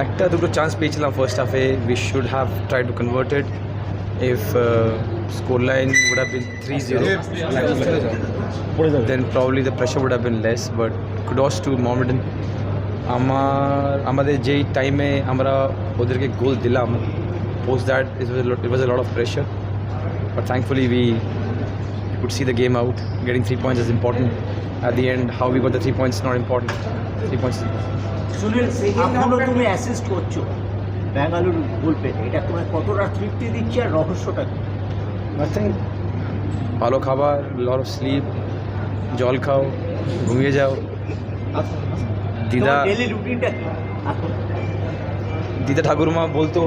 একটা দুটো চান্স পেয়েছিলাম ফার্স্ট হাফে we should have try to convert it if score line would have been 3-0 then probably the pressure would have been less but kudos to Mohammedan আমাদের যেই টাইমে আমরা ওদেরকে গোল দিলাম post that it was a lot of pressure but thankfully we could see the game out. Getting 3 points is important. At the end how we got the 3 points is not important. 3 points is important. Sunil এখনো তুমি assist করছো বেঙ্গালুরু গোল পেতে, এটা তোমার কতটা তৃপ্তি দিচ্ছে আর রহস্যটা কি? Nothing. ভালো খাবার, লট অফ স্লিপ, জল খাও, ঘুমিয়ে যাও। দিদা ডেইলি রুটিনটা কি এখন? দিদা ঠাকুরমা বলতো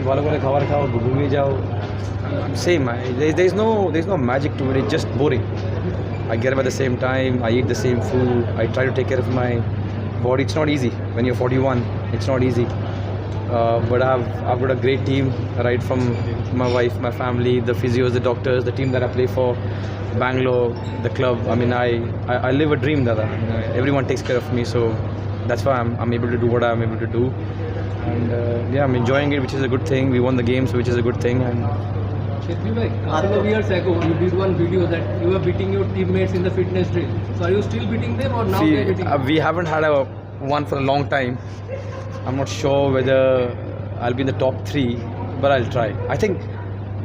ভালো করে খাবার খাও, ঘুমিয়ে যাও। Same, there is no magic to it. It's just boring. I get up at the same time, I eat the same food, I try to take care of my body. It's not easy when you're 41. It's not easy. But I've got a great team, right from my wife, my family, the physios, the doctors, the team that I play for, Bangalore, the club. I mean, I live a dream, Dada. Everyone takes care of me, so that's why I'm able to do what I'm able to do. And yeah, I'm enjoying it, which is a good thing. We won the games, which is a good thing. And Shetty bhai, a couple of years ago, you did one video that you were beating your teammates in the fitness drill. So are you still beating them or now they are beating you? we haven't had one for a long time. I'm not sure whether I'll be in the top 3, but I'll try. I think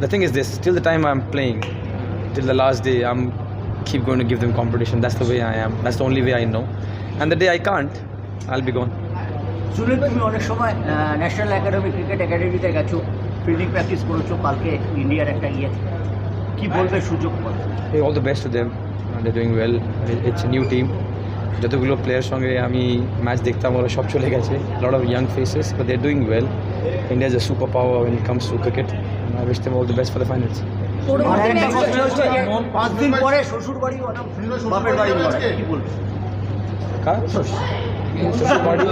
the thing is this, till the time I'm playing, till the last day, I'm keep going to give them competition. That's the way I am. That's the only way I know. And the day I can't, I'll be gone. Sunil তুমি অনেক সময় national academy cricket একাডেমিতে গেছো, fielding practice করেছো, কালকে ইন্ডিয়ার একটা কি বলবে সুযোগ পাবে? Hey, all the best to them. They're doing well. It's a new team. যতগুলো প্লেয়ার সঙ্গে আমি ম্যাচ দেখতাম ওরা সব চলে গেছে, lot of young faces, but they are doing well. India is a super power when it comes to cricket. I wish them all the best for the finals. 5 দিন পরে শ্বশুর বাড়ি বাপের বাড়ি কি বলবে? কার শ্বশুরবাড়ি?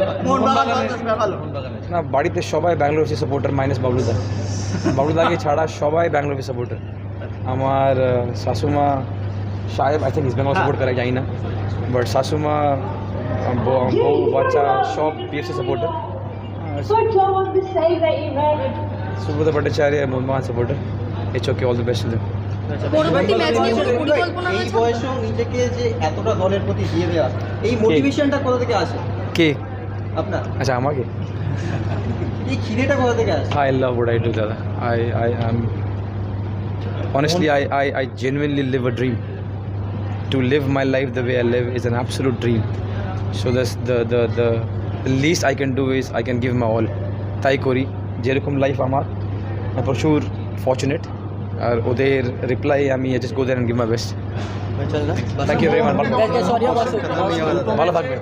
না, বাড়িতে সবাই ব্যাঙ্গালোর এফসি সাপোর্টার মাইনাস বাবলুদা। বাবলুদাকে ছাড়া সবাই ব্যাঙ্গালোর এফসি সাপোর্টার। আমার শাশুমা সাহেব I think east Bengal support করে, জানি না, বাট শাশুমা, বউ, বাচ্চা সব PFC supporter. Subrata Bhattacharya Mohun Bagan supporter. It's okay, all the best to them. পরবর্তী ম্যাচ নিয়ে কোনো পরিকল্পনা এই রয়েছে? বয়সেও নিজেকে যে এতটা দলের প্রতি দিয়ে দেওয়া, এই মোটিভেশনটা কোথা থেকে আসে কে? আপনার? আচ্ছা, আমাকে? এই খিদেটা কোথা থেকে আসে? I love what I do, Dada. I am honestly, I genuinely live a dream. To live my life the way I live is an absolute dream. So that's the least I can do is I can give my all. তাই করি, যেরকম life আমার, আমি প্রচুর fortunate, আর ওদের reply আমি just go there and give my best. Thank you very much. ভালো থাকবেন।